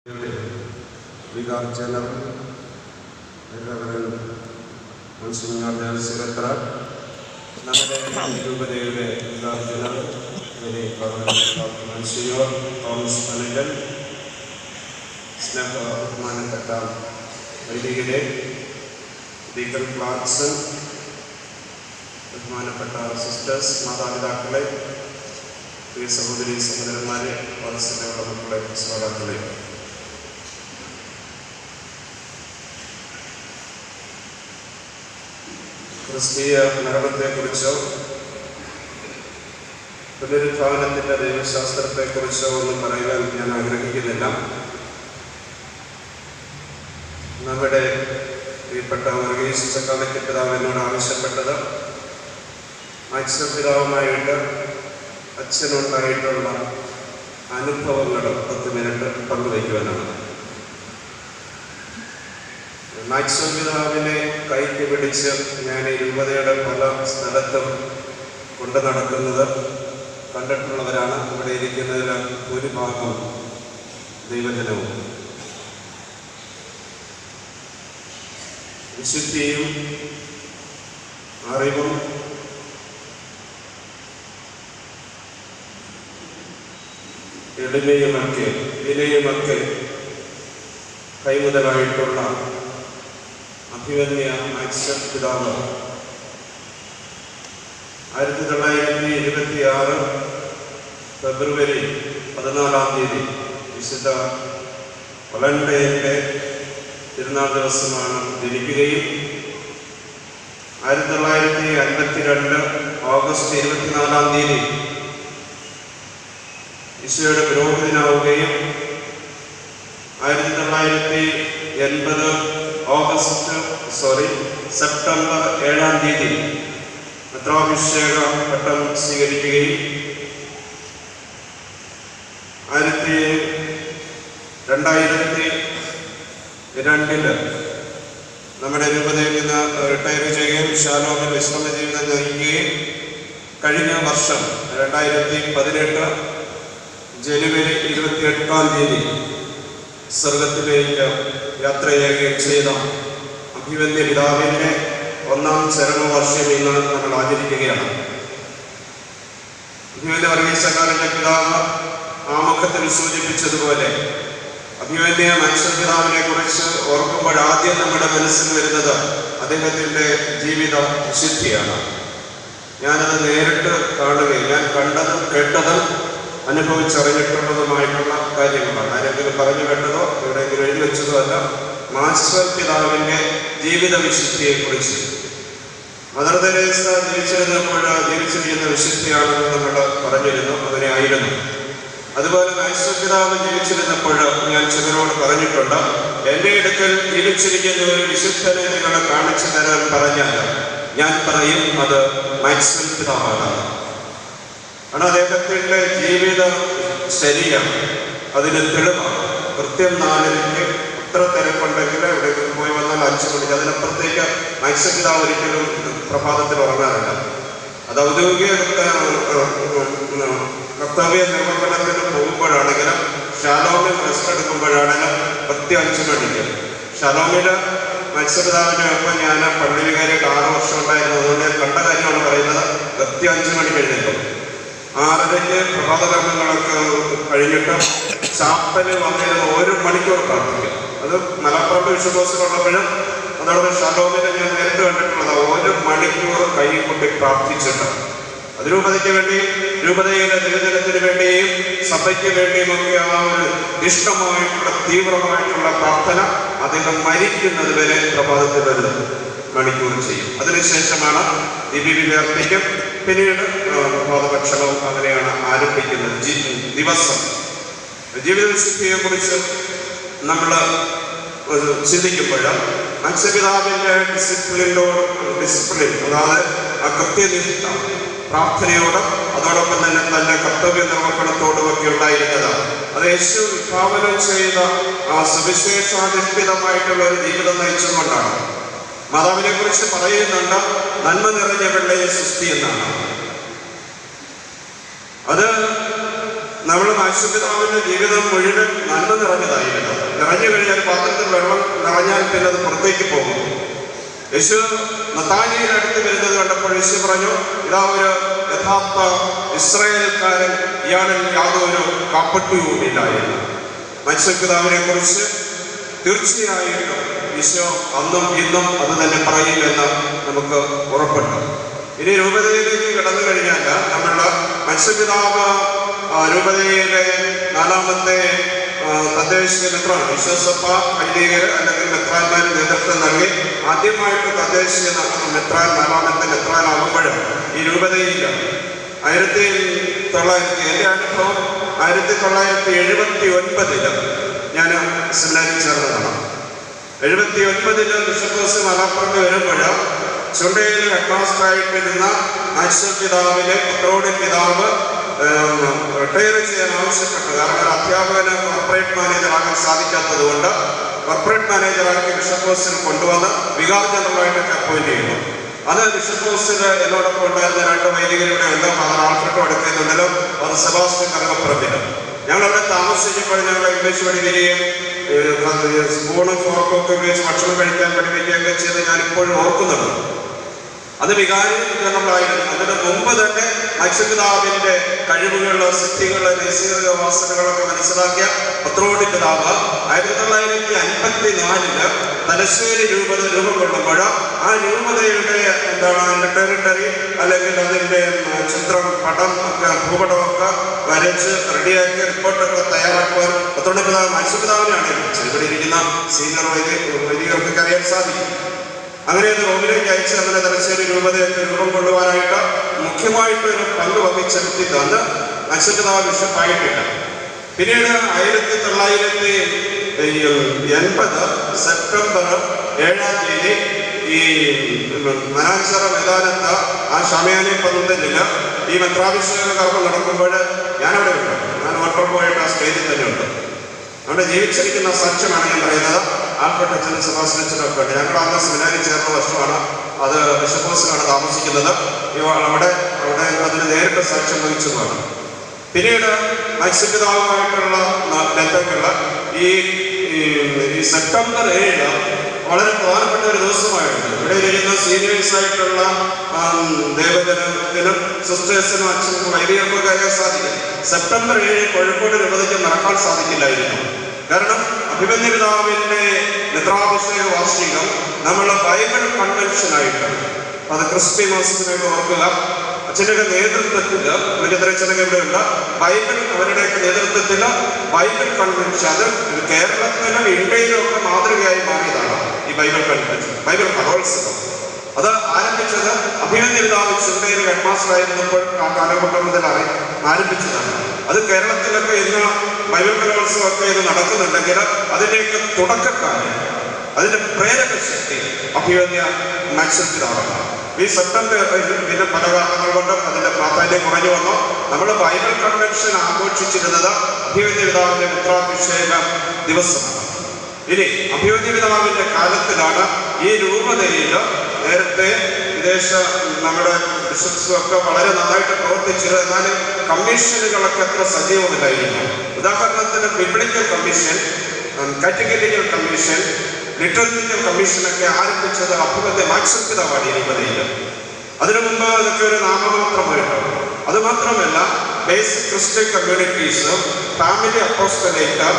Vicar general monsignor Delsiretra, നമ്മുടെ രൂപതയുടെ vicar general monsignor Thomas Panakal, ബഹുമാനപ്പെട്ട വൈദികരെ, ഡീക്കൺ ക്ലാർക്സൺ, ബഹുമാനപ്പെട്ട സിസ്റ്റേഴ്സ്, മാതാപിതാക്കളെ, പ്രിയ സഹോദരി സഹോദരന്മാരെ, വത്സലയുള്ള മക്കളെ, ശ്രോതാക്കളെ, ക്രിസ്തീയ നരകത്തെക്കുറിച്ചോ പുനരുത്ഥാനത്തിൻ്റെ ദൈവശാസ്ത്രത്തെക്കുറിച്ചോ ഒന്നും പറയുവാൻ ഞാൻ ആഗ്രഹിക്കുന്നില്ല. നമ്മുടെ പ്രിയപ്പെട്ട വർഗീസ് ചക്കാലയ്ക്ക് പിതാവ് എന്നോട് ആവശ്യപ്പെട്ടത് അച്ഛപിതാവുമായിട്ട് അച്ഛനുണ്ടായിട്ടുള്ള അനുഭവങ്ങൾ 10 മിനിറ്റ് പങ്കുവയ്ക്കുവാനാണ്. മാക്സൽ പിതാവിനെ കൈക്ക് പിടിച്ച് ഞാൻ ഈ രൂപതയുടെ പല സ്ഥലത്തും കൊണ്ടു നടക്കുന്നത് കണ്ടിട്ടുള്ളവരാണ്. ഇവിടെ ഇരിക്കുന്നതിൽ ഭൂരിഭാഗം ദൈവജനവും. വിശുദ്ധിയും അറിവും എളിമയുമൊക്കെ വിനയുമൊക്കെ കൈമുതലായിട്ടുള്ള അഭിവന്യ മാക്സൽ പിതാവ് 1926 ഫെബ്രുവരി 14 വിശുദ്ധ വളണ്ടയുടെ തിരുനാൾ ദിവസമാണ് ജനിക്കുകയും 1952 ഓഗസ്റ്റ് 24 ഈശോയുടെ പുരോഹിതനാവുകയും 1980 സെപ്റ്റംബർ 7 മെത്രാഭിഷേക പട്ടം സ്വീകരിക്കുകയും 2002 നമ്മുടെ രൂപതയിൽ നിന്ന് റിട്ടയർ ചെയ്യുകയും ഷാലോമിൽ വിശ്രമ ജീവിതം നയിക്കുകയും കഴിഞ്ഞ വർഷം 2018 ജനുവരി 28 സ്വർഗത്തിലേക്ക് യാത്ര ചെയ്യുകയും ചെയ്ത അഭിവന്യ പിതാവിൻ്റെ 1ാം ചരമവാർഷികം ഇന്ന് നമ്മൾ ആചരിക്കുകയാണ്. അഭിവന്യ വർഗീസ് ചക്കാലയ്ക്ക് പിതാവ് ആമുഖത്തിൽ സൂചിപ്പിച്ചതുപോലെ അഭിവന്യ മാക്സൽ പിതാവിനെ കുറിച്ച് ഓർക്കുമ്പോൾ ആദ്യം നമ്മുടെ മനസ്സിൽ വരുന്നത് അദ്ദേഹത്തിൻ്റെ ജീവിത വിശുദ്ധിയാണ്. ഞാനത് നേരിട്ട് കാണുകയും ഞാൻ കണ്ടതും കേട്ടതും അനുഭവിച്ചറിഞ്ഞിട്ടുള്ളതുമായിട്ടുള്ള കാര്യങ്ങളാണ്. ആരെങ്കിലും പറഞ്ഞു കേട്ടതോ എവിടെയെങ്കിലും എഴുതി വെച്ചതോ അല്ല. മാക്സൽ പിതാവിൻ്റെ ജീവിത വിശുദ്ധിയെക്കുറിച്ച് മദർ തെരേസ ജീവിച്ചിരിക്കുന്ന വിശുദ്ധിയാണെന്ന് നമ്മൾ പറഞ്ഞിരുന്നു, അങ്ങനെ ആയിരുന്നു. അതുപോലെ മാക്സൽ പിതാവ് ജീവിച്ചിരുന്നപ്പോൾ ഞാൻ ചിലരോട് പറഞ്ഞിട്ടുണ്ട്, എൻ്റെ അടുക്കൽ ജീവിച്ചിരിക്കുന്ന ഒരു വിശുദ്ധനെ നിങ്ങളെ കാണിച്ചു തരാൻ പറഞ്ഞാൽ ഞാൻ പറയും അത് മാക്സൽ പിതാവാണ്. കാരണം അദ്ദേഹത്തിൻ്റെ ജീവിതം ശരിയാണ്, അതിന് തെളിവാണ്. കൃത്യം 4 എത്ര തിരക്കുണ്ടെങ്കിൽ എവിടെയെങ്കിലും പോയി വന്നാൽ 5 മണിക്ക്, അതിനപ്പുറത്തേക്ക് മാക്സൽ പിതാവ് ഒരിക്കലും പ്രഭാതത്തിൽ ഉറങ്ങാറില്ല. അത് ഔദ്യോഗിക കർത്തവ്യ നിർവഹണത്തിന് പോകുമ്പോഴാണെങ്കിലും ഷാലോമിൽ റെസ്റ്റ് എടുക്കുമ്പോഴാണെങ്കിലും കൃത്യം 5 മണിക്ക്. ഷാലോമിൽ മാക്സൽ പിതാവിൻ്റെ ഒപ്പം ഞാൻ പള്ളി വികാരിയായിട്ട് 6 വർഷം ഉണ്ടായിരുന്നു. അതുകൊണ്ട് ഞാൻ കണ്ട കാര്യമാണ് പറയുന്നത്. കൃത്യം 5 മണിക്ക് എഴുന്നേൽക്കും. 6:30 പ്രഭാത കർമ്മങ്ങളൊക്കെ കഴിഞ്ഞിട്ട് ചാപ്പലിൽ വന്നിരുന്ന് 1 മണിക്കൂർ പ്രാർത്ഥിക്കും. അത് മലപ്പുറത്ത് വിശ്വദോസിലുള്ളപ്പോഴും അതോടൊപ്പം ഷാലോമിനെ ഞാൻ നേരിട്ട് കണ്ടിട്ടുള്ളത് 1 മണിക്കൂർ കൈ കൊട്ടി പ്രാർത്ഥിച്ചിട്ട് അതിരൂപതയ്ക്ക് വേണ്ടി, രൂപതയിലെ ദൈവജനത്തിന് വേണ്ടിയും സഭയ്ക്ക് വേണ്ടിയും ഒക്കെ ആ ഒരു ഇഷ്ടമായിട്ടുള്ള തീവ്രമായിട്ടുള്ള പ്രാർത്ഥന അദ്ദേഹം മരിക്കുന്നത് വരെ പ്രഭാതത്തിൽ 1 മണിക്കൂർ ചെയ്യും. അതിനുശേഷമാണ് ദിവ്യബലി അർപ്പിക്കും. പിന്നീട് പ്രഭാതഭക്ഷണവും അങ്ങനെയാണ് ആരംഭിക്കുന്നത്. ദിവസം ജീവിത വിശുദ്ധിയെക്കുറിച്ച് നമ്മൾ ചിന്തിക്കുമ്പോൾ മാക്സൽ പിതാവിൻ്റെ ഡിസിപ്ലിൻ, അതായത് ആ കൃത്യനിഷ്ഠ പ്രാർത്ഥനയോടും അതോടൊപ്പം തന്നെ തൻ്റെ കർത്തവ്യ നിർവഹണത്തോടുമൊക്കെ ഉണ്ടായിരുന്നത് അത് യേശു വിഭാവനം ചെയ്ത ആ സുവിശേഷാധിഷ്ഠിതമായിട്ടുള്ള ഒരു ജീവിതം നയിച്ചുകൊണ്ടാണ്. മാതാവിനെ കുറിച്ച് പറയുന്നുണ്ട്, നന്മ നിറഞ്ഞ വെള്ളയെ സൃഷ്ടി എന്നാണ്. അത് നമ്മൾ മാക്സൽ പിതാവിൻ്റെ ജീവിതം മുഴുവൻ നന്മ നിറഞ്ഞതായിരുന്നു. നിറഞ്ഞു കഴിഞ്ഞാൽ പാത്രത്തിൽ വെള്ളം നിറഞ്ഞാൽ പിന്നെ അത് പുറത്തേക്ക് പോകും. യേശു നഥാനിയേൽ അടുത്ത് വരുന്നത് കണ്ടപ്പോൾ യേശു പറഞ്ഞു, ഇതാ ഒരു യഥാർത്ഥ ഇസ്രായേൽക്കാരൻ, ഇയാളിൽ യാതൊരു കാപ്പട്യവുമില്ല എന്ന്. മത്സ്യപിതാവിനെ കുറിച്ച് തീർച്ചയായിട്ടും ഈശോ അന്നും ഇന്നും അത് തന്നെ പറയുമെന്ന് നമുക്ക് ഉറപ്പുണ്ട്. ഇനി രൂപതയിലേക്ക് കടന്നു കഴിഞ്ഞാൽ നമ്മളുടെ മത്സ്യപിതാവ് രൂപതയിലെ 4ാമത്തെ തദ്ദേശ മെത്രാൻ, വിശ്വസഭ വൈദികർ അല്ലെങ്കിൽ മെത്രാന്മാർ നേതൃത്വം നൽകി ആദ്യമായിട്ട് തദ്ദേശീയ മെത്രാൻ 4ാമത്തെ മെത്രാനാകുമ്പോൾ ഈ രൂപതയിൽ 1900 എൻ്റെ അനുഭവം 1979 ഞാൻ സെമിനാരിൽ ചേർന്നതാണ്. 79 ബിഷപ്പ് മലപ്പുറത്ത് വരുമ്പോൾ ചുണ്ടയിൽ ഹെഡ്മാസ്റ്ററായിട്ടിരുന്ന നാച്ചുറൽ പിതാവിലെ പുത്രോടി പിതാവ് റിട്ടയർ ചെയ്യാൻ ആവശ്യപ്പെട്ടു. കാരണം ഒരു അധ്യാപകന് കോർപ്പറേറ്റ് മാനേജറാകാൻ സാധിക്കാത്തത് കൊണ്ട് കോർപ്പറേറ്റ് മാനേജറാക്കി ബിഷപ്പ് ഹൗസിൽ കൊണ്ടുവന്ന് വികാർ ജനറലായിട്ടൊക്കെ അപ്പോയിന്റ് ചെയ്യുന്നു. അത് ബിഷപ്പ് ഹൗസിൽ എന്നോടൊപ്പം ഉണ്ടായിരുന്ന 2 വൈദികരുടെ ഉണ്ട്. ഫാദർ ആൽഫ്രഡ് അടുക്കുന്നുണ്ടല്ലോ, അത് സെബാസ്റ്റ്യൻ കറുകപ്പുറത്തിലും. ഞങ്ങളവിടെ താമസിച്ചപ്പോൾ ഞങ്ങളെ ഇംഗ്ലീഷ് പഠിക്കുകയും സ്പൂണും ഫോർക്കും ഒക്കെ ഉപയോഗിച്ച് ഭക്ഷണം കഴിക്കാൻ പഠിപ്പിക്കുകയൊക്കെ ചെയ്ത് ഞാനിപ്പോഴും ഓർക്കുന്നുണ്ട്. അത് വികാരി ജനറലായിരുന്നു. അതിന് മുമ്പ് തന്നെ മത്സ്യപിതാവിന്റെ കഴിവുകൾ, സിദ്ധികൾ, നൈസർഗിക വാസനകളൊക്കെ മനസ്സിലാക്കിയ പത്രോടി പിതാവ് 1954 തലശ്ശേരി രൂപത രൂപം കൊള്ളുമ്പോൾ ആ രൂപതയുടെ അതിന്റെ ടെറിട്ടറി അല്ലെങ്കിൽ അതിന്റെ ചിത്രം, പടം ഒക്കെ, ഭൂപടമൊക്കെ വരച്ച് റെഡിയാക്കി റിപ്പോർട്ടൊക്കെ തയ്യാറാക്കുവാൻ പത്രോടി പിതാവ് മത്സ്യപിതാവിനെയാണ് ഏൽപ്പിച്ചത്. ഇവിടെ ഇരിക്കുന്ന സീനിയർ വൈദികർക്കൊക്കെ അറിയാൻ സാധിക്കും. അങ്ങനെ അത് റോമിലേക്ക് അയച്ച് അങ്ങനെ തലശ്ശേരി രൂപതയൊക്കെ രൂപം കൊള്ളുവാനായിട്ട് മുഖ്യമായിട്ടൊരു പങ്ക് വഹിച്ച വ്യക്തി അന്ന് മത്സ്യപിതാവ് ബിഷപ്പായിട്ടില്ല. പിന്നീട് 1980 സെപ്റ്റംബർ 7 ഈ മനാഞ്ചിറ മൈതാനത്ത് ആ ഷമയാനി പന്തലില് ഈ മെത്രാഭിഷേക കർമ്മം നടക്കുമ്പോൾ ഞാനവിടെ ഉണ്ട്. ഞാൻ ഓട്ടോപോയിട്ട് ആ സ്റ്റേജിൽ തന്നെ ഉണ്ട്. അവിടെ ജീവിച്ചിരിക്കുന്ന സാക്ഷ്യമാണ് ഞാൻ പറയുന്നത്. ആൽഫ്രഡ് അച്ഛനും സെബാസ്റ്റ്യൻ അച്ഛനും ഒക്കെ ഉണ്ട്. ഞങ്ങൾ അന്ന് സെമിനാരിൽ ചേർന്ന വർഷമാണ്. അത് ബിഷപ്പ് ഹൗസിലാണ് താമസിക്കുന്നത്. അവിടെ അതിന് നേരിട്ട് സാക്ഷ്യം വഹിച്ചതാണ്. പിന്നീട് മത്സ്യപിതാവുമായിട്ടുള്ള ബന്ധങ്ങൾ ഈ സെപ്റ്റംബർ 7 വളരെ പ്രധാനപ്പെട്ട ഒരു ദിവസമായിരുന്നു. ഇവിടെ ഇരിക്കുന്ന സീനിയേഴ്സ് ആയിട്ടുള്ള ദേവജനത്തിനും സിസ്റ്റേഴ്സിനും അച്ഛനും വൈദികർക്കൊക്കെ അറിയാൻ സാധിക്കും. സെപ്റ്റംബർ 7 കോഴിക്കോട് രൂപതയ്ക്ക് മറക്കാൻ സാധിക്കില്ലായിരുന്നു. കാരണം അഭിമന്യ പിതാവിന്റെ മെത്രാഭിഷേക വാർഷികം നമ്മൾ ബൈബിൾ കൺവെൻഷനായിട്ട്, അത് ക്രിസ്റ്റി മാസത്തിനായിട്ട് ഓർക്കുക, അച്ഛൻ്റെ നേതൃത്വത്തിൽ അച്ഛനൊക്കെ ഇവിടെ ഉണ്ട്. അവരുടെയൊക്കെ നേതൃത്വത്തിൽ ബൈബിൾ കൺവെൻഷൻ, അത് കേരളത്തിലും ഇന്ത്യയിലും ഒക്കെ മാതൃകയായി മാറിയതാണ് ഈ ബൈബിൾ കൺവെൻഷൻ, ബൈബിൾ കലോത്സവം. അത് ആരംഭിച്ചത് അഭിമന്യ പിതാവ് ചുണ്ടയിൽ ഹെഡ്മാസ്റ്റർ ആയിരുന്നപ്പോൾ ആ കാലഘട്ടം മുതൽ ആരംഭിച്ചതാണ്. അത് കേരളത്തിലൊക്കെ ഇന്ന് ബൈബിൾ കലോത്സവമൊക്കെ ഇത് നടക്കുന്നുണ്ടെങ്കിൽ അതിൻ്റെയൊക്കെ തുടക്കക്കാരൻ, അതിൻ്റെ പ്രേരക ശക്തി അഭിമന്യ മാക്സിമം പിതാവാണ്. ഈ സെപ്റ്റംബർ പിന്നെ പല കാരണങ്ങൾ കൊണ്ട് അതിൻ്റെ പ്രാധാന്യം കുറഞ്ഞു വന്നു. നമ്മൾ ബൈബിൾ കൺവെൻഷൻ ആഘോഷിച്ചിരുന്നത് അഭിമന്യ പിതാവിൻ്റെ മെത്രാഭിഷേക ദിവസമാണ്. ഇനി അഭിമന്യ പിതാവിൻ്റെ കാലത്തിലാണ് ഈ രൂപതയിൽ നേരത്തെ വിദേശ നമ്മുടെ ബിഷപ്സും ഒക്കെ വളരെ നന്നായിട്ട് പ്രവർത്തിച്ചത്. എന്നാലും കമ്മീഷനുകളൊക്കെ അത്ര സജീവമില്ലായിരുന്നു. ഉദാഹരണത്തിന് biblical commission, categorical commission, literature കമ്മീഷനൊക്കെ ആരംഭിച്ചത് അഭിമന്യ മാക്സിമം പിതാവാണ് ഈ രൂപതയിൽ. അതിനു മുമ്പ് അതൊക്കെ ഒരു നാമമാത്രമായിട്ട്. അതുമാത്രമല്ല, basic Christian communities, family apostolate,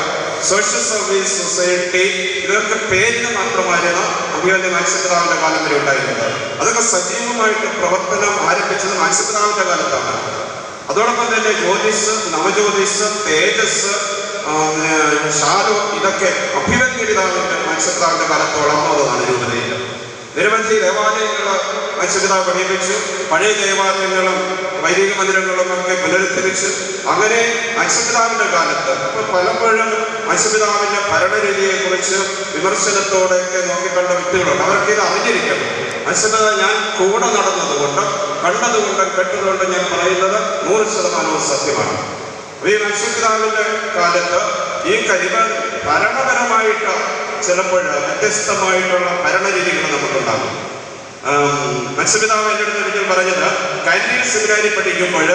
social service society, ഇതൊക്കെ പേരിന് മാത്രമായിരുന്നു അഭിമന്യ മാക്സിമം പിതാവിന്റെ കാലം വരെ ഉണ്ടായിരുന്നത്. അതൊക്കെ സജീവമായിട്ട് പ്രവർത്തനം ആരംഭിച്ചത് മാക്സിമം പിതാവിന്റെ കാലത്താണ്. അതോടൊപ്പം തന്നെ ജ്യോതിസ്, നവജ്യോതിസ്, തേജസ്, ഷാലോ, ഇതൊക്കെ അഭിമന്യ പിതാവിന്റെ മാക്സിമം പിതാവിന്റെ കാലത്ത് വളർന്നതാണ് രൂപതയിൽ. നിരവധി ദേവാലയങ്ങൾ മത്സ്യപിതാവ് പണിയിപ്പിച്ചു. പഴയ ദേവാലയങ്ങളും വൈദിക മന്ദിരങ്ങളും ഒക്കെ പുനരുദ്ധരിച്ച് അങ്ങനെ മത്സ്യപിതാവിന്റെ കാലത്ത് ഇപ്പൊ പലപ്പോഴും മത്സ്യപിതാവിന്റെ ഭരണരീതിയെ കുറിച്ച് വിമർശനത്തോടെയൊക്കെ നോക്കിക്കണ്ട വ്യക്തികളുണ്ട്. അവർക്ക് ഇത് അറിഞ്ഞിരിക്കണം. മത്സ്യപിതാവ് ഞാൻ കൂടെ നടന്നതുകൊണ്ട്, കണ്ടതുകൊണ്ട്, കേട്ടതുകൊണ്ട് ഞാൻ പറയുന്നത് 100% സത്യമാണ്. ഈ മത്സ്യപിതാവിന്റെ കാലത്ത് ഈ കരിമ ഭരണപരമായിട്ട് ചിലപ്പോൾ വ്യത്യസ്തമായിട്ടുള്ള ഭരണരീതികൾ നമുക്കുണ്ടാകും. മത്സ്യപിതാവ് എൻ്റെ അടുത്ത് ഒരിക്കൽ പറഞ്ഞത്, കാൻഡീൽ സെമിനാരി പഠിക്കുമ്പോൾ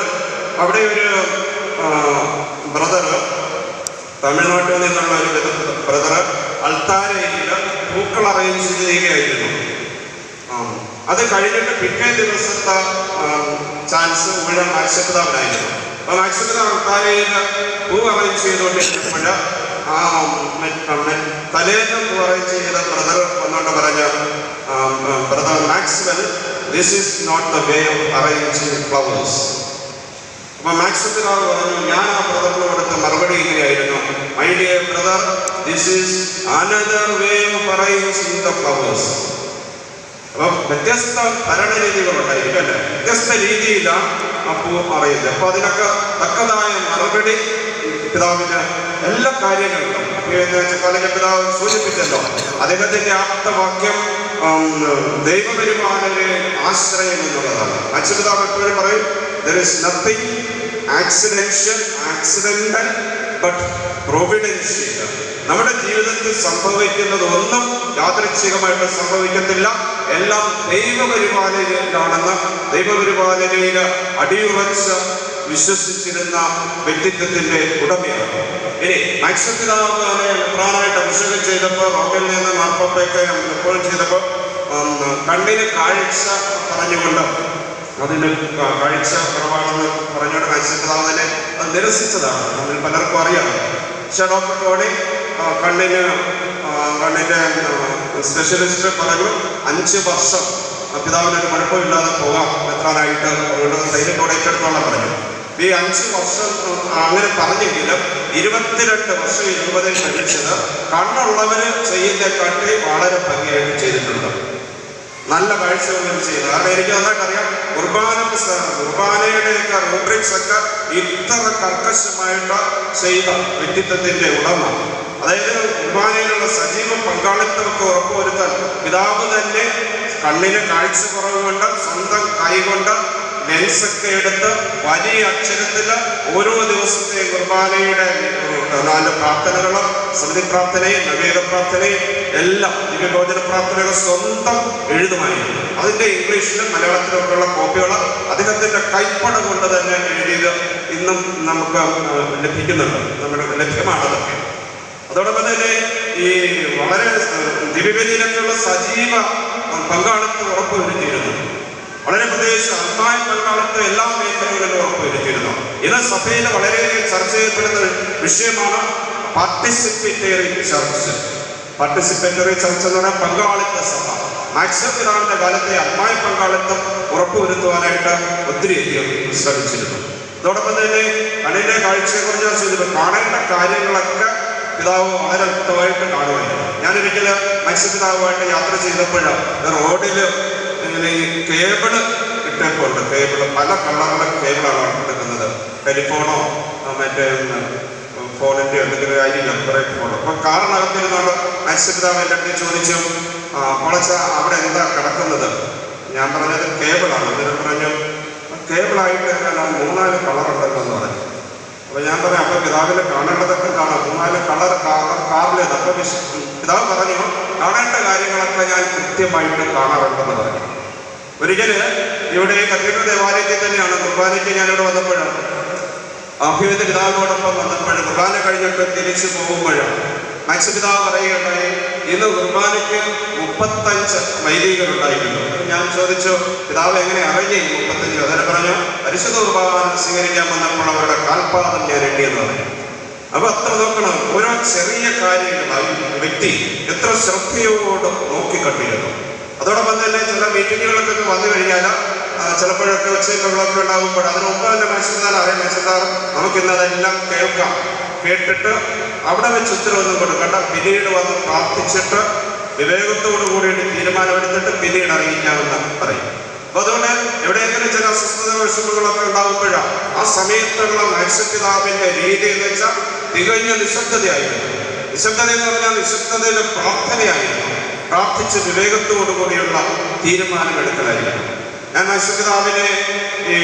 അവിടെ ഒരു ബ്രദർ, തമിഴ്നാട്ടിൽ നിന്നുള്ള ഒരു ബ്രദർ പൂക്കൾ അറേഞ്ച് ചെയ്യുകയായിരുന്നു. അത് കഴിഞ്ഞിട്ട് പിറ്റേ ദിവസത്തെ ചാൻസ് മുഴുവൻ മാക്സിപിതാവിനായിരുന്നു. അപ്പോൾ മാക്സിപിതാവ് അൾത്താരയിൽ പൂ അറേഞ്ച് ചെയ്തുകൊണ്ടിരിക്കുമ്പോൾ തലേന്ന് പൂ അറേഞ്ച് ചെയ്ത ബ്രദർ വന്നുകൊണ്ട് പറഞ്ഞ, brother Maxwell, this is not the way of arranging flowers. അപ്പൊ മാക്സിപിതാവ് പറഞ്ഞു, ഞാൻ ആ ബ്രദറിന് കൊടുത്ത മറുപടി ഇങ്ങനെയായിരുന്നു, my dear brother, this is another way of arranging the flowers. അപ്പൊ വ്യത്യസ്ത ഭരണരീതികളുണ്ടായിരിക്കും അല്ലെ, വ്യത്യസ്ത രീതിയിലാണ് ആ പൂ അറിയുന്നത്. അപ്പൊ അതിനൊക്കെ തക്കതായ മറുപടി പിതാവിന് എല്ലാ കാര്യങ്ങളിലും കാലിക പിതാവ് സൂചിപ്പിച്ചല്ലോ. അദ്ദേഹത്തിന്റെ ആപ്തവാക്യം ദൈവപരിപാലനെ ആശ്രയം എന്നുള്ളതാണ്. മാക്സിപിതാവ് എപ്പോഴും പറയും, there is nothing accidental but providential. നമ്മുടെ ജീവിതത്തിൽ സംഭവിക്കുന്നത് ഒന്നും യാദൃച്ഛികമായിട്ട് സംഭവിക്കത്തില്ല, എല്ലാം ദൈവപരിപാലനയിലാണെന്ന് ദൈവപരിപാലനയിൽ അടിയുറച്ച് വിശ്വസിച്ചിരുന്ന വ്യക്തിത്വത്തിന്റെ ഉടമയാണ്. ഇനി മാക്സിപിതാവിനെ മെത്രാനായിട്ട് അഭിഷേകം ചെയ്തപ്പോൾ റോമിൽ നിന്ന് മാർപ്പാപ്പയൊക്കെ എപ്പോഴും ചെയ്തപ്പോൾ കണ്ണിന് കാഴ്ച പറഞ്ഞുകൊണ്ട്, അതിന് കാഴ്ച കുറവാണെന്ന് പറഞ്ഞുകൊണ്ട് മാക്സിപിതാവ് തന്നെ അത് നിരസിച്ചതാണ്. നമ്മൾ പലർക്കും അറിയാം. പക്ഷേ ഡോക്ടർ ടോണി കണ്ണിന്റെ സ്പെഷ്യലിസ്റ്റ് പറഞ്ഞു 5 വർഷം പിതാവിനൊരു കുഴപ്പമില്ലാതെ പോകാം മെത്രാനായിട്ട്, ധൈര്യത്തോടെ ഏറ്റെടുത്തോളം പറഞ്ഞു. ഈ 5 വർഷം അങ്ങനെ പറഞ്ഞെങ്കിലും 22 വർഷം 20 കഴിച്ചത് കണ്ണുള്ളവര് ചെയ്യുന്നതിനെക്കാട്ടി വളരെ ഭംഗിയായിട്ട് ചെയ്തിട്ടുണ്ട്. നല്ല കാഴ്ചകളും ചെയ്തു. കാരണം എനിക്ക് നന്നായിട്ടറിയാം, കുർബാനയുടെയൊക്കെ റൂബ്രിക്സ് ഒക്കെ ഇത്ര കർക്കശമായിട്ട് ചെയ്ത വ്യക്തിത്വത്തിന്റെ ഉടമ. അതായത് കുർബാനയിലുള്ള സജീവ പങ്കാളിത്തമൊക്കെ ഉറപ്പുവരുത്താൻ പിതാവ് തന്നെ കണ്ണിന് കാഴ്ച കുറവ് കൊണ്ട് സ്വന്തം കൈകൊണ്ട് ലെൻസൊക്കെ എടുത്ത് വലിയ അക്ഷരത്തിൽ ഓരോ ദിവസത്തെ കുർബാനയുടെ 4 പ്രാർത്ഥനകളും, സമിതി പ്രാർത്ഥനയും നവേദ പ്രാർത്ഥനയും എല്ലാം, ദിവ്യഭോജന പ്രാർത്ഥനകൾ സ്വന്തം എഴുതുമായിരുന്നു. അതിൻ്റെ ഇംഗ്ലീഷിലും മലയാളത്തിലുമൊക്കെയുള്ള കോപ്പികൾ അദ്ദേഹത്തിൻ്റെ കൈപ്പട കൊണ്ട് തന്നെ എഴുതിയത് ഇന്നും നമുക്ക് ലഭിക്കുന്നുണ്ട്, നമ്മുടെ ലഭ്യമാണതൊക്കെ. അതോടൊപ്പം തന്നെ ഈ വളരെ ദിവ്യബലിയിലൊക്കെയുള്ള സജീവ പങ്കാളിത്തം ഉറപ്പുവരുത്തിയിരുന്നു. വളരെ പ്രത്യേകിച്ച് ആത്മായ പങ്കാളിത്തം എല്ലാ മേഖലകളിലും ഉറപ്പുവരുത്തിയിരുന്നു. ഇന്ന് സഭയിൽ വളരെ ചർച്ച ചെയ്യപ്പെടുന്ന വിഷയമാണ് പാർട്ടിസിപ്പേറ്ററി ചർച്ച്. പാർട്ടിസിപ്പേറ്ററി ചർച്ച് എന്ന് പറഞ്ഞാൽ പങ്കാളിത്ത സഭ. മാക്സിപിതാവിന്റെ കാലത്തെ ആത്മായ പങ്കാളിത്തം ഉറപ്പുവരുത്തുവാനായിട്ട് ഒത്തിരിയധികം ശ്രമിച്ചിരുന്നു. അതോടൊപ്പം തന്നെ കണ്ണിന്റെ കാഴ്ചയെക്കുറിച്ച് ഞാൻ ചെയ്തത് കാണേണ്ട കാര്യങ്ങളൊക്കെ പിതാവ് വളരെ വ്യക്തമായിട്ട് കാണുമായിരുന്നു. ഞാനൊരിക്കലും മാക്സിപിതാവുമായിട്ട് യാത്ര ചെയ്തപ്പോൾ റോഡിൽ ഇങ്ങനെ ഈ കേബിള് ഇട്ടേക്കുണ്ട്. കേബിള് പല കളറുള്ള കേബിളാണ് എടുക്കുന്നത്. ടെലിഫോണോ മറ്റേ ഫോണിൻ്റെ എന്തെങ്കിലും ആയിരിക്കും കുറേ ഫോൺ. അപ്പം കാറിനകത്തിരുന്നോണ്ട് മാക്സിപിതാവ് എൻ്റെ അടുത്ത് ചോദിച്ചു, പൊളച്ച അവിടെ എന്താ കിടക്കുന്നത്? ഞാൻ പറഞ്ഞത് കേബിളാണ്. എന്നിട്ട് പറഞ്ഞു, കേബിളായിട്ട് 3-4 കളറുണ്ടല്ലോ എന്ന് പറഞ്ഞു. അപ്പോൾ ഞാൻ പറയാം, അപ്പോൾ പിതാവിന് കാണേണ്ടതൊക്കെ കാണാം, 3-4 കളർ കാറിലേത്. അപ്പോൾ പിതാവ് പറഞ്ഞു, കാണേണ്ട കാര്യങ്ങളൊക്കെ ഞാൻ കൃത്യമായിട്ട് കാണാറുണ്ടെന്ന് പറഞ്ഞു. ഒരിക്കല് ഇവിടെ കത്തീഡ്രൽ ദേവാലയത്തിൽ തന്നെയാണ് കുർബാനയ്ക്ക് ഞാനിവിടെ വന്നപ്പോഴാണ്, അഭിമന്യ പിതാവിനോടൊപ്പം വന്നപ്പോൾ കുർബാന കഴിഞ്ഞിട്ട് തിരിച്ചു പോകുമ്പോഴാണ് മാക്സിപിതാവ് പറയുകയുണ്ടായി, ഇന്ന് കുർബാനയ്ക്ക് 35 വൈദികരുണ്ടായിരുന്നു. ഞാൻ ചോദിച്ചു, പിതാവ് എങ്ങനെ അറിഞ്ഞു 35? അതിനെ പറഞ്ഞു, പരിശുദ്ധ കുർബാന സ്വീകരിക്കാൻ വന്നപ്പോൾ അവരുടെ കാൽപാദം ഞാൻ എണ്ണിയെന്ന് പറഞ്ഞു. അപ്പൊ അത്ര നോക്കണം, ഓരോ ചെറിയ കാര്യങ്ങളായി വ്യക്തി എത്ര ശ്രദ്ധയോട് നോക്കിക്കണ്ടിരുന്നു. അതോടൊപ്പം തന്നെ ചില മീറ്റിങ്ങുകളൊക്കെ വന്നു കഴിഞ്ഞാൽ ചിലപ്പോഴൊക്കെ ഉച്ചയ്ക്കുള്ളൊക്കെ ഉണ്ടാകുമ്പോൾ അതിന് മുമ്പ് തന്നെ മാക്സിപിതാവിനെ അറിയാം, മാക്സിപിതാവ് നമുക്കിന്നതെല്ലാം കേൾക്കാം, കേട്ടിട്ട് അവിടെ വെച്ച് ഉത്തരവൊന്നും കൊടുക്കണ്ട, പിന്നീട് വന്ന് പ്രാർത്ഥിച്ചിട്ട് വിവേകത്തോടു കൂടിയിട്ട് തീരുമാനമെടുത്തിട്ട് പിന്നീട് അറിയിക്കാമെന്ന് പറയും. അപ്പൊ അതുകൊണ്ട് എവിടെയെങ്കിലും ചില അസ്വസ്ഥത വിഷമങ്ങളൊക്കെ ഉണ്ടാകുമ്പോഴാണ് ആ സമയത്തുള്ള മാക്സിപിതാവിന്റെ രീതി എന്ന് വെച്ചാൽ തികഞ്ഞ നിശബ്ദതയായിരുന്നു. നിശബ്ദത എന്ന് പറഞ്ഞാൽ നിശബ്ദതയിലെ പ്രാർത്ഥനയായിരുന്നു. പ്രാർത്ഥിച്ച് വിവേകത്തോടു കൂടിയുള്ള തീരുമാനമെടുക്കലായിരുന്നു. ഞാൻ മാക്സിപിതാവിനെ ഈ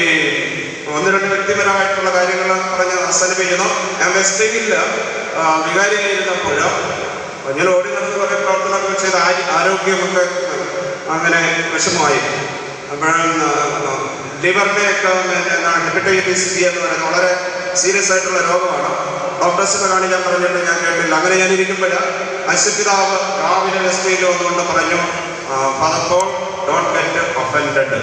1-2 വ്യക്തിപരമായിട്ടുള്ള കാര്യങ്ങൾ പറഞ്ഞ് അവസാനിപ്പിക്കുന്നു. ഞാൻ വെസ്റ്റിംഗിൽ വികാരിയായിരുന്നപ്പോൾ ഞാൻ ഓടി നടന്ന് കുറേ പ്രവർത്തനമൊക്കെ ചെയ്ത് ആരോഗ്യമൊക്കെ അങ്ങനെ വിഷമമായി. അപ്പോഴും ലിവറിൻ്റെയൊക്കെ ഹെപ്പറ്റൈറ്റിസ് ബി എന്ന് പറയുന്നത് വളരെ സീരിയസ് ആയിട്ടുള്ള രോഗമാണ്. ഡോക്ടേഴ്സിനെ കാണിക്കാൻ പറഞ്ഞിട്ട് ഞാൻ കേട്ടില്ല. അങ്ങനെ ഞാൻ ഇരിക്കുമ്പോൾ ഐശ്വപിതാവ് രാവിലെ വെസ്റ്റയിൽ വന്നുകൊണ്ട് പറഞ്ഞു, Father Paul, don't get offended,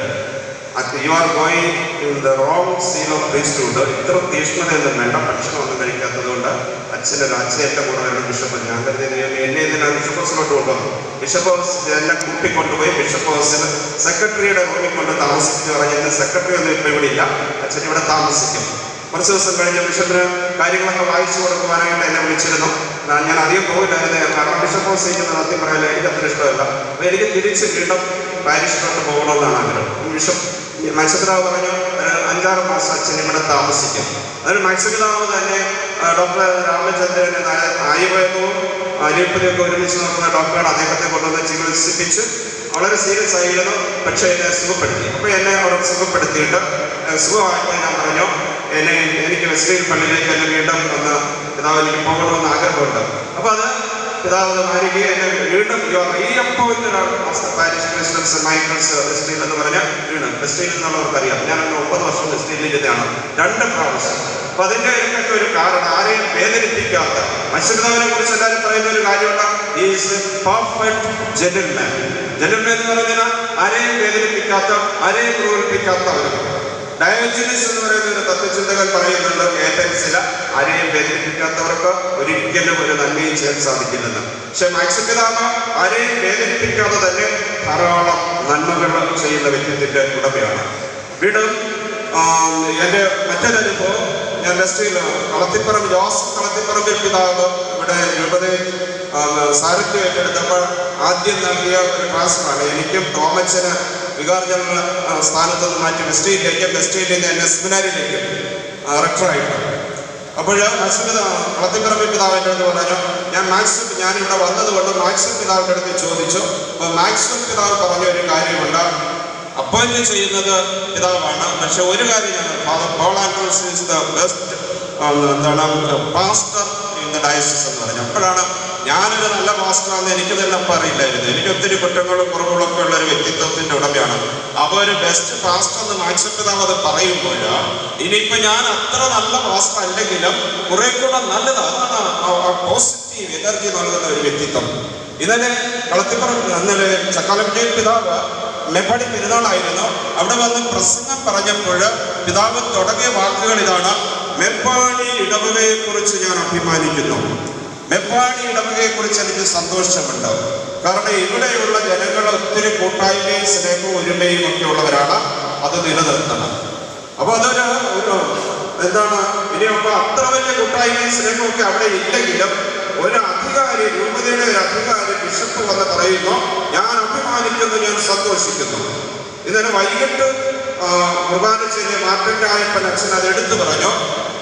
you are going in the wrong zeal of priesthood. ഇത്ര തീഷ്ണതയൊന്നും വേണ്ട, ഭക്ഷണമൊന്നും കഴിക്കാത്തത് കൊണ്ട് അച്ഛനൊരു അച്ഛൻ്റെ കൂടെ വരണം ബിഷപ്പ്. ഞാൻ കരുതി എന്നെ ഇതിനാണ് ബിഷപ്പ് ഹൗസിലോട്ട് കൊണ്ടുവന്നു. ബിഷപ്പ് ഹൗസ് എന്നെ കൂട്ടിക്കൊണ്ടുപോയി ബിഷപ്പ് ഹൗസിൽ സെക്രട്ടറിയുടെ റൂമിൽ കൊണ്ട് താമസിച്ചു. പറഞ്ഞിട്ട് സെക്രട്ടറി ഒന്നും ഇപ്പം ഇവിടെ ഇല്ല, അച്ഛൻ ഇവിടെ താമസിക്കും. കുറച്ച് ദിവസം കഴിഞ്ഞ് ബിഷപ്പിന് കാര്യങ്ങളൊക്കെ വായിച്ചു കൊടുക്കുവാനായിട്ട് എന്നെ വിളിച്ചിരുന്നു. ഞാൻ അധികം പോയില്ലായിരുന്നു, കാരണം ബിഷപ്പ് ഹൗസ് ചെയ്യുന്നത് സത്യം പറയാൻ എനിക്ക് അത്ര ഇഷ്ടമല്ല. അപ്പോൾ എനിക്ക് തിരിച്ച് വീണ്ടും പാരിഷിലോട്ട് പോകണമെന്നാണ് ആഗ്രഹം. ബിഷപ്പ് മത്സ്യപിതാവ് പറഞ്ഞു 5-6 മാസം അച്ഛൻ ഇവിടെ താമസിക്കും. അതിന് മത്സ്യപിതാവ് തന്നെ ഡോക്ടർ രാമചന്ദ്രനെ ആയുർവേദവും അരിപ്പതിയൊക്കെ ഒരുമിച്ച് നോക്കുന്ന ഡോക്ടറാണ്. അദ്ദേഹത്തെ കൊണ്ടുവന്ന് ചികിത്സിപ്പിച്ച് വളരെ സീരിയസ് ആയിരുന്നു. പക്ഷേ എന്നെ സുഖപ്പെടുത്തി. അപ്പോൾ എന്നെ അവിടെ സുഖപ്പെടുത്തിയിട്ട് സുഖമായപ്പോൾ ഞാൻ പറഞ്ഞു, എനിക്ക് വെസ്റ്റേൽ പള്ളിയിലേക്ക് എന്നെ വീണ്ടും ഒന്ന് പിതാവ് എനിക്ക് പോകണമെന്ന് ആഗ്രഹമുണ്ട്. അപ്പോൾ അത് പിതാവ് മാനിക്ക് എന്നെ വീണ്ടും പാരിഷ് പ്രസിഡന്റ് സെന്റ് മൈക്കിൾസ് വെസ്റ്റേൽ എന്ന് പറഞ്ഞാൽ വീണ്ടും വെസ്റ്റേൽ എന്നുള്ളവർക്കറിയാം. ഞാൻ 9 വർഷം വെസ്റ്റേലിൽ ഇരുന്നതാണ്, 2 പ്രാവശ്യം. അപ്പൊ അതിന്റെ എനിക്കൊക്കെ ഒരു കാരണം, ആരെയും വേദനിപ്പിക്കാത്ത മത്സ്യപിതാവിനെ കുറിച്ച് എല്ലാവരും പറയുന്ന ഒരു കാര്യമുണ്ട്, ഈസ് പെർഫെക്റ്റ് ജെന്റിൽമാൻ. ജെന്റിൽമാൻ എന്ന് പറഞ്ഞാൽ ആരെയും വേദനിപ്പിക്കാത്ത, ആരെയും പ്രകടിപ്പിക്കാത്തവർ. ഡയോജനീസ് എന്ന് പറയുന്ന ഒരു തത്വചിന്തകൻ പറയുന്നുണ്ട്, ഏഥൻസിൽ ആരെയും വേദനിപ്പിക്കാത്തവർക്ക് ഒരിക്കലും ഒരു നന്മയും ചെയ്യാൻ സാധിക്കില്ലെന്ന്. പക്ഷെ മത്സ്യപിതാവ് ആരെയും വേദനിപ്പിക്കാതെ തന്നെ ധാരാളം നന്മകൾ ചെയ്യുന്ന വ്യക്തിത്വത്തിന്റെ ഉടമയാണ്. വീണ്ടും എൻ്റെ മറ്റൊരനുഭവം, ഞാൻ വെസ്റ്റയിൽ ജോസഫ് കളത്തിപ്പറമ്പിൽ പിതാവ് ഇവിടെ രൂപതയിൽ സാരഥ്യം ഏറ്റെടുത്തപ്പോൾ ആദ്യം നൽകിയ ഒരു ട്രാൻസ്ഫറാണ്. എനിക്കും തോമച്ചന് വികാർ ജനറൽ സ്ഥാനത്ത് നിന്ന് മാറ്റി വെസ്റ്റയിലേക്ക് എന്നെ സെമിനാരിയിലേക്ക് റെക്ടറായിട്ട്. അപ്പോൾ കളത്തിപ്പറമ്പിൽ പിതാവിൻ്റെ അടുത്ത് പറഞ്ഞു, ഞാനിവിടെ വന്നതുകൊണ്ട് മാക്സിം പിതാവിൻ്റെ അടുത്ത് ചോദിച്ചു. അപ്പോൾ മാക്സിം പിതാവ് പറഞ്ഞ ഒരു കാര്യമുണ്ട്, അപ്പോയിന്റ് ചെയ്യുന്നത് പിതാവാണ്, പക്ഷെ ഒരു കാര്യം Father Paul Andrews is the best pastor in the diocese എന്ന് പറഞ്ഞു. അപ്പോഴാണ് ഞാനൊരു നല്ല പാസ്റ്ററാണെന്ന് എനിക്ക് തന്നെ അപ്പം അറിയില്ലായിരുന്നു. എനിക്ക് ഒത്തിരി കുറ്റങ്ങളും കുറവുകളൊക്കെ ഉള്ള ഒരു വ്യക്തിത്വത്തിന്റെ ഉടമയാണ്. അപ്പോൾ ഒരു ബെസ്റ്റ് പാസ്റ്റർ എന്ന് മാക്സിപിതാവ് അത് പറയുമ്പോൾ ഇനിയിപ്പോ ഞാൻ അത്ര നല്ല പാസ്റ്റർ അല്ലെങ്കിലും കുറെ കൂടെ നല്ലത്, അതാണ് പോസിറ്റീവ് എനർജി നൽകുന്ന ഒരു വ്യക്തിത്വം. ഇന്നലെ ഇന്നലെ ചക്കാലപ്പള്ളി പിതാവ് മെപ്പാടി പെരുന്നാളായിരുന്നു. അവിടെ വന്ന് പ്രസംഗം പറഞ്ഞപ്പോൾ പിതാവ് തുടങ്ങിയ വാക്കുകൾ ഇതാണ്, മെപ്പാടി ഇടവകയെ കുറിച്ച് ഞാൻ അഭിമാനിക്കുന്നു. മെപ്പാടി ഇടവകയെ കുറിച്ച് എനിക്ക് സന്തോഷമുണ്ട്. കാരണം ഇവിടെയുള്ള ജനങ്ങൾ ഒത്തിരി കൂട്ടായ്മയും സ്നേഹവും ഒരുമയും ഒക്കെ ഉള്ളവരാണ്. അത് നിലനിർത്തണം. അപ്പൊ അതൊരു എന്താണ്, ഇനിയപ്പോ അത്ര വലിയ കൂട്ടായ്മയും സ്നേഹവും ഒക്കെ അവിടെ ഇല്ലെങ്കിലും ഒരു അധികാരി, രൂപതയുടെ ഒരു അധികാരി ബിഷപ്പ് വന്ന് പറയുന്നു, ഞാൻ അഭിമാനിക്കുന്നു, ഞാൻ സന്തോഷിക്കുന്നു. ഇന്നലെ വൈകിട്ട് കുർബാന ചെയ്ത് മാർട്ടിൻ്റെ ആയപ്പൻ അച്ഛൻ അത് എടുത്തു പറഞ്ഞു.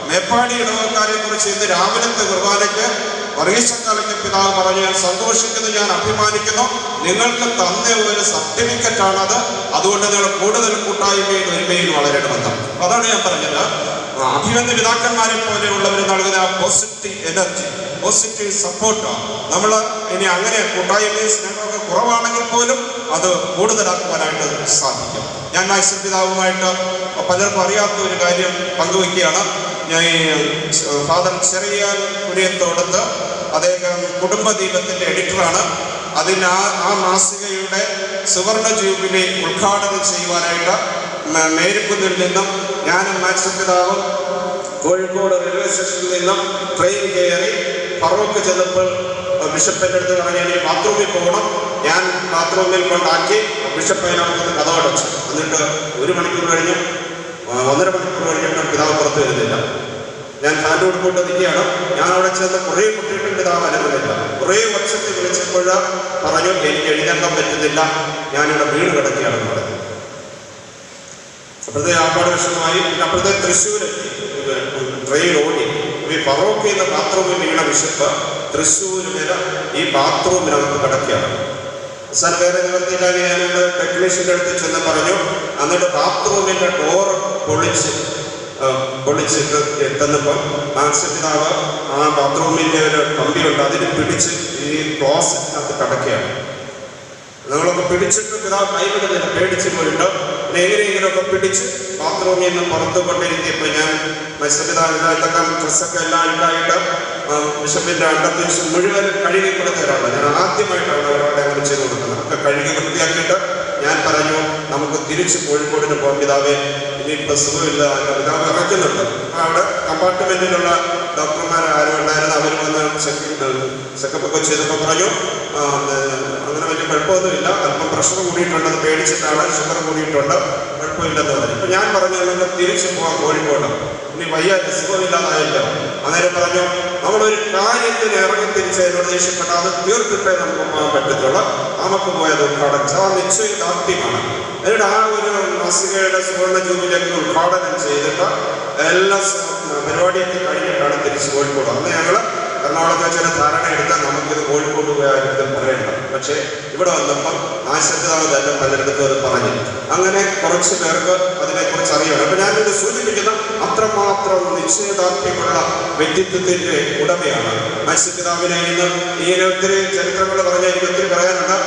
മേപ്പാടി ഇടവക്കാരെ കുറിച്ച് ഇന്ന് രാവിലത്തെ കുർബാനയ്ക്ക് വർഗീസക്കാലയ്ക്ക് പിതാവ് പറഞ്ഞു, ഞാൻ സന്തോഷിക്കുന്നു, ഞാൻ അഭിമാനിക്കുന്നു, നിങ്ങൾക്ക് തന്ന ഒരു സർട്ടിഫിക്കറ്റാണത്. അതുകൊണ്ട് നിങ്ങൾ കൂടുതൽ കൂട്ടായ്മയും ഒരുമയിൽ വളരണമെന്ന്. അതാണ് ഞാൻ പറഞ്ഞത്. അഭിമന്യ പിതാക്കന്മാരെ പോലെയുള്ളവർ നൽകുന്ന പോസിറ്റീവ് എനർജി, പോസിറ്റീവ് സപ്പോർട്ട് നമ്മൾ ഇനി അങ്ങനെ കൂട്ടായ്മയും സ്നേഹമൊക്കെ കുറവാണെങ്കിൽ പോലും അത് കൂടുതലാക്കുവാനായിട്ട് സാധിക്കും. ഞാൻ മാക്സിം പിതാവുമായിട്ട് പലർക്കും അറിയാത്ത ഒരു കാര്യം പങ്കുവയ്ക്കുകയാണ്. ഞാൻ ഫാദർ ചെറിയാൻ കുര്യത്തോടത്ത്, അദ്ദേഹം കുടുംബദീപത്തിൻ്റെ എഡിറ്ററാണ്. അതിന് ആ മാസികയുടെ സുവർണ ജൂബിലി ഉദ്ഘാടനം ചെയ്യുവാനായിട്ട് മേരിക്കുന്നിൽ നിന്നും ഞാനും മാക്സിം പിതാവും കോഴിക്കോട് റെയിൽവേ സ്റ്റേഷനിൽ നിന്നും ട്രെയിൻ കയറി ഫറോക്ക് ചെന്നപ്പോൾ ബിഷപ്പിൻ്റെ അടുത്ത് പറഞ്ഞ് എനിക്ക് ബാത്റൂമിൽ പോകണം. ഞാൻ ബാത്റൂമിൽ കൊണ്ടാക്കി ബിഷപ്പ് അതിനകത്ത് കഥവടച്ചു. എന്നിട്ട് 1 മണിക്കൂർ കഴിഞ്ഞ് 1.5 മണിക്കൂർ കഴിഞ്ഞിട്ട് പിതാവ് പുറത്തു വരുന്നില്ല. ഞാൻ ഫാൻ്റെ കൊടുക്കൊണ്ട് നിൽക്കുകയാണ്. ഞാൻ അവിടെ ചെന്ന് കുറേ കുട്ടിയിട്ടും പിതാവ് അനുഭവില്ല. കുറേ വർഷത്തിൽ വിളിച്ചപ്പോൾ പറഞ്ഞു, എനിക്ക് എഴുന്നേക്കാൻ പറ്റുന്നില്ല, ഞാനിവിടെ വീട് കിടക്കുകയാണെന്ന് പറഞ്ഞു. അപ്പോഴത്തെ ആപ്പാട് വിഷയമായി. പിന്നെ അപ്പോഴത്തെ തൃശ്ശൂരെത്തി ട്രെയിൻ ഓടി. ഈ ഫറോക്കിൽ നിന്ന് ബാത്റൂമിൽ വീണ ബിഷപ്പ് തൃശ്ശൂർ വരെ ഈ ബാത്റൂമിനകത്ത് കിടക്കുകയാണ്. സാർ വേറെ നിവർത്തിയില്ലാതെ ഞാനിവിടെ ടെക്നീഷ്യൻ്റെ അടുത്ത് ചെന്ന് പറഞ്ഞു. എന്നിട്ട് ബാത്റൂമിൻ്റെ ഡോർ പൊളിച്ചിട്ട് എത്തുന്നപ്പോൾ മാക്സിം പിതാവ് ആ ബാത്റൂമിൻ്റെ ഒരു കമ്പിയുണ്ട്, അതിന് പിടിച്ച് ഈ ക്ലോസറ്റിനകത്ത് കിടക്കുകയാണ്. നിങ്ങളൊക്കെ പിടിച്ചിട്ട് പിതാവ് കൈവിടുന്നില്ല, പേടിച്ച് പോയിട്ട് എങ്ങനെയെങ്കിലുമൊക്കെ പിടിച്ച് ബാത്റൂമിൽ നിന്ന് പുറത്തു കൊണ്ടിരിക്കുമ്പോൾ ഞാൻ മത്സ്യപിതാവിനകത്തൊക്കെ ഡ്രസ്സൊക്കെ എല്ലാം ഉണ്ടായിട്ട് ബിഷപ്പിന്റെ അണ്ടത്തിച്ച് മുഴുവൻ കഴുകി കൊടുത്തവരാണ്. ഞാൻ ആദ്യമായിട്ടാണ് അവരോട് അങ്ങനെ ചെയ്തു കൊടുക്കുന്നത്. ഒക്കെ കഴുകി വൃത്തിയാക്കിയിട്ട് ഞാൻ പറഞ്ഞു, നമുക്ക് തിരിച്ച് കോഴിക്കോടിന് പോകാം പിതാവേ, ഇനിയിപ്പോൾ സുഖമില്ല. പിതാവ് ഇറക്കുന്നുണ്ട്. അപ്പോൾ അവിടെ കമ്പാർട്ട്മെന്റിലുള്ള ഡോക്ടർമാർ ആരും ഉണ്ടായിരുന്നു. അവർ വന്ന് ചെക്കപ്പൊക്കെ ചെയ്തപ്പോൾ പറഞ്ഞു അങ്ങനെ വലിയ കുഴപ്പമൊന്നുമില്ല, അല്പം പ്രഷർ കൂടിയിട്ടുണ്ടെന്ന് പേടിച്ചിട്ടാണ്, ഷുഗർ കൂടിയിട്ടുണ്ട്, കുഴപ്പമില്ലെന്ന് പറഞ്ഞു. ഇപ്പം ഞാൻ പറഞ്ഞു നമുക്ക് തിരിച്ചു പോകാം കോഴിക്കോട്, ഇനി വയ്യ, സുഖമില്ലാതായില്ല. അന്നേരം പറഞ്ഞു നമ്മളൊരു കാര്യത്തിന് ഇറങ്ങി തിരിച്ച് എന്നോട് ദേഷ്യപ്പെട്ട അത് തീർത്തിട്ടേ നമുക്ക് പോകാൻ പറ്റത്തുള്ളൂ, നമുക്ക് പോയത് ഉദ്ഘാടനം ആ നിശ്ചയദാർഢ്യമാണ്. എന്നിട്ട് ആ ഒരു മാസികയുടെ സുവർണ്ണ ജൂബിലേക്ക് ഉദ്ഘാടനം ചെയ്തിട്ട് എല്ലാ പരിപാടിയൊക്കെ കഴിഞ്ഞിട്ടാണ് തിരിച്ച് കോഴിക്കോട്. അന്ന് ഞങ്ങൾ എറണാകുളത്ത് വെച്ചൊരു ധാരണ എടുത്താൽ നമുക്കിത് കോഴിക്കോട് പോയാലും പറയണ്ട. പക്ഷേ ഇവിടെ വന്നപ്പം ആശുപത്രി തന്നെ പലരിടത്തും അത് പറഞ്ഞു. അങ്ങനെ കുറച്ച് പേർക്ക് അതിനെക്കുറിച്ച് അറിയണം. അപ്പം ഞാനിത് സൂചിപ്പിക്കുന്ന അത്രമാത്രം നിശ്ചയദാർഢ്യമുള്ള വ്യക്തിത്വത്തിന്റെ ഉടമയാണ് മത്സ്യപിതാവിനെ. ഇന്ന് ഇങ്ങനെ ഒത്തിരി ചരിത്രങ്ങൾ പറഞ്ഞാൽ എനിക്ക് ഒത്തിരി പറയാനുണ്ട്.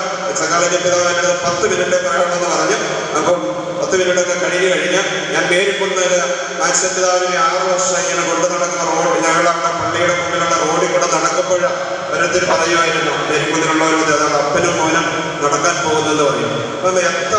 സകാലജ പിതാവിൻ്റെ 10 മിനിറ്റ് പറയാനുണ്ടെന്ന് പറഞ്ഞു. അപ്പം 10 മിനിറ്റൊക്കെ കഴിഞ്ഞ് ഞാൻ പേരിക്കുന്നതിൽ മത്സ്യപിതാവിനെ 6 വർഷം ഇങ്ങനെ കൊണ്ടു നടക്കുന്ന റോഡ്, ഞങ്ങളവിടെ പള്ളിയുടെ മുമ്പിലുള്ള റോഡിൽ കൂടെ നടക്കുമ്പോൾ ഓരോരുത്തർ പറയുമായിരുന്നു പേരിക്കുന്നതിലുള്ളവരും അതാണ് അപ്പനും മോനും നടക്കാൻ പോകുന്നത് പറയും. അപ്പം എത്ര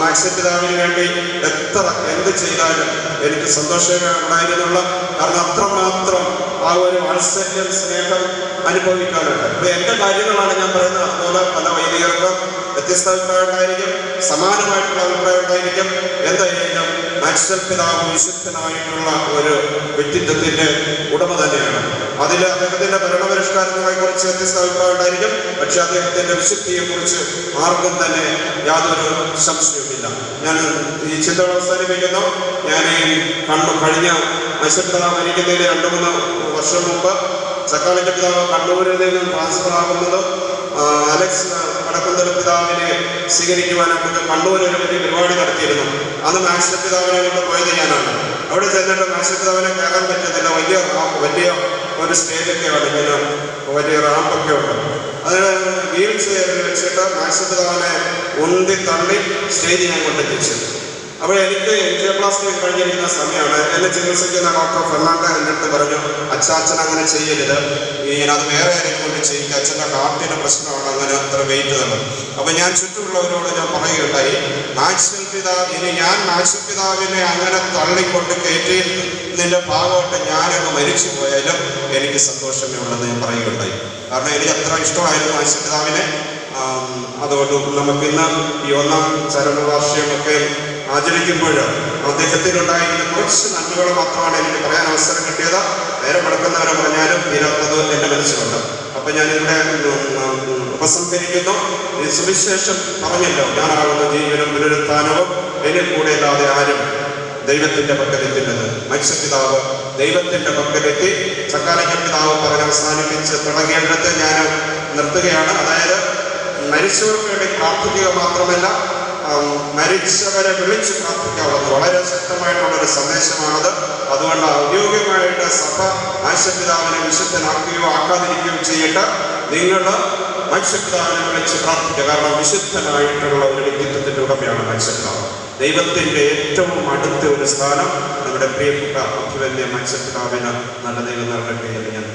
മത്സ്യപിതാവിന് വേണ്ടി എത്ര എന്ത് ചെയ്താലും എനിക്ക് സന്തോഷമേ ഉണ്ടായിരുന്നുള്ള. കാരണം അത്രമാത്രം ആ ഒരു വാത്സല്യം സ്നേഹം അനുഭവിക്കാനുണ്ട്. ഇപ്പൊ എൻ്റെ കാര്യങ്ങളാണ് ഞാൻ പറയുന്നത്. അതുപോലെ പല വൈദികർക്കും വ്യത്യസ്ത അഭിപ്രായം ഉണ്ടായിരിക്കും, സമാനമായിട്ടുള്ള അഭിപ്രായം ഉണ്ടായിരിക്കും. എന്തായാലും മത്സ്യപിതാവ് വിശുദ്ധനായിട്ടുള്ള ഒരു വ്യക്തിത്വത്തിന്റെ ഉടമ തന്നെയാണ്. അതിൽ അദ്ദേഹത്തിന്റെ ഭരണപരിഷ്കാരങ്ങളെ കുറിച്ച് വ്യത്യസ്ത അഭിപ്രായം ഉണ്ടായിരിക്കും. പക്ഷെ അദ്ദേഹത്തിന്റെ വിശുദ്ധിയെ കുറിച്ച് ആർക്കും തന്നെ യാതൊരു സംശയവുമില്ല. ഞാൻ ഈ ചിന്തകൾ അവസാനിപ്പിക്കുന്നു. ഞാൻ കഴിഞ്ഞ മത്സ്യപിതാവ് മരിക്കുന്നതിന് 2-3 വർഷം മുമ്പ് സക്കാലജ പിതാവ് കണ്ണൂരിൽ നിന്നും ട്രാൻസ്ഫർ ആകുന്നത് അലക്സ് വടക്കുന്തല പിതാവിനെ സ്വീകരിക്കുവാനായിട്ട് കണ്ണൂർ ഒരു വലിയ പരിപാടി നടത്തിയിരുന്നു. അന്ന് മത്സ്യപിതാവിനെ കൊണ്ട് പോയത് ഞാനാണ്. അവിടെ ചെന്നിട്ട് മത്സ്യപിതാവിനെ കയറാൻ പറ്റുന്നില്ല. വലിയ ഒരു സ്റ്റേജൊക്കെയാണ്, ഇങ്ങനെ വലിയ റാമ്പൊക്കെ ഉണ്ട്. അതിന് വീൽ ചെയറിൽ വെച്ചിട്ട് മത്സ്യപിതാവിനെ ഉന്തി തള്ളി സ്റ്റേജിൽ ഞാൻ കൊണ്ടെത്തിച്ചു. അപ്പോൾ എനിക്ക് എൻജിയോപ്ലാസ്റ്റി കഴിഞ്ഞിരിക്കുന്ന സമയമാണ്. എന്നെ ചികിത്സിക്കുന്ന ഡോക്ടർ ഫെർണാണ്ടോ എൻ്റെ അടുത്ത് പറഞ്ഞു, അച്ഛൻ അങ്ങനെ ചെയ്യരുത്, അത് വേറെ ആരെയും കൊണ്ട് ചെയ്യിക്കുക, അച്ഛൻ്റെ ഹാർട്ടിൻ്റെ പ്രശ്നമാണ്, അങ്ങനെ അത്ര വെയിറ്റ് തന്നു. അപ്പം ഞാൻ ചുറ്റുമുള്ളവരോട് ഞാൻ പറയുകയുണ്ടായി, ഇനി ഞാൻ മത്സ്യപിതാവിനെ അങ്ങനെ തള്ളിക്കൊണ്ട് കയറ്റി നിന്റെ ഭാഗമായിട്ട് ഞാനങ്ങ് മരിച്ചു പോയാലും എനിക്ക് സന്തോഷമേ ഉള്ളെന്ന് ഞാൻ പറയുകയുണ്ടായി. കാരണം എനിക്ക് അത്ര ഇഷ്ടമായിരുന്നു മത്സ്യപിതാവിനെ. അതുകൊണ്ട് നമുക്കിന്ന് ഈ 1ാം ചരമവാർഷികമൊക്കെ ആചരിക്കുമ്പോൾ അദ്ദേഹത്തിനുണ്ടായിരുന്ന കുറച്ച് നന്മകൾ മാത്രമാണ് എനിക്ക് പറയാൻ അവസരം കിട്ടിയത്. നേരെ മടക്കുന്നവരെ പറഞ്ഞാലും തീരാത്തത് എൻ്റെ മനസ്സിലുണ്ട്. അപ്പം ഞാനിവിടെ ഉപസംഹരിക്കുന്നു. ഈ സുവിശേഷം പറഞ്ഞല്ലോ, ഞാനാകുന്ന ജീവനും പുനരുത്ഥാനവും എന്നിൽ കൂടെ അല്ലാതെ ആരും ദൈവത്തിന്റെ പക്കലെത്തുന്നത്. മത്സ്യപിതാവ് ദൈവത്തിന്റെ പക്കലെത്തി. സക്കാലജ പിതാവ് പറഞ്ഞ് അവസാനിപ്പിച്ച് തുടങ്ങിയിടത്ത് ഞാൻ നിർത്തുകയാണ്. അതായത് മരിച്ചവർക്ക് വേണ്ടി പ്രാർത്ഥിക്കുക മാത്രമല്ല, മരിച്ചവരെ വിളിച്ച് പ്രാർത്ഥിക്കാവുന്നത് വളരെ ശക്തമായിട്ടുള്ളൊരു സന്ദേശമാണത്. അതുകൊണ്ട് ഔദ്യോഗികമായിട്ട് സഭ മത്സ്യപിതാവിനെ വിശുദ്ധനാക്കുകയോ ആക്കാതിരിക്കുകയോ ചെയ്യട്ടെ. നിങ്ങൾ മത്സ്യപിതാവിനെ വിളിച്ച് പ്രാർത്ഥിക്കുക. കാരണം വിശുദ്ധനായിട്ടുള്ള ഒരു വ്യക്തിത്വത്തിന്റെ ഉടമയാണ് മത്സ്യപിതാവ്. ദൈവത്തിന്റെ ഏറ്റവും അടുത്ത ഒരു സ്ഥാനം നമ്മുടെ പ്രിയപ്പെട്ട അഭിവന്യ മത്സ്യപിതാവിന് നല്ല ദൈവം നൽകട്ടെ എന്ന് ഞാൻ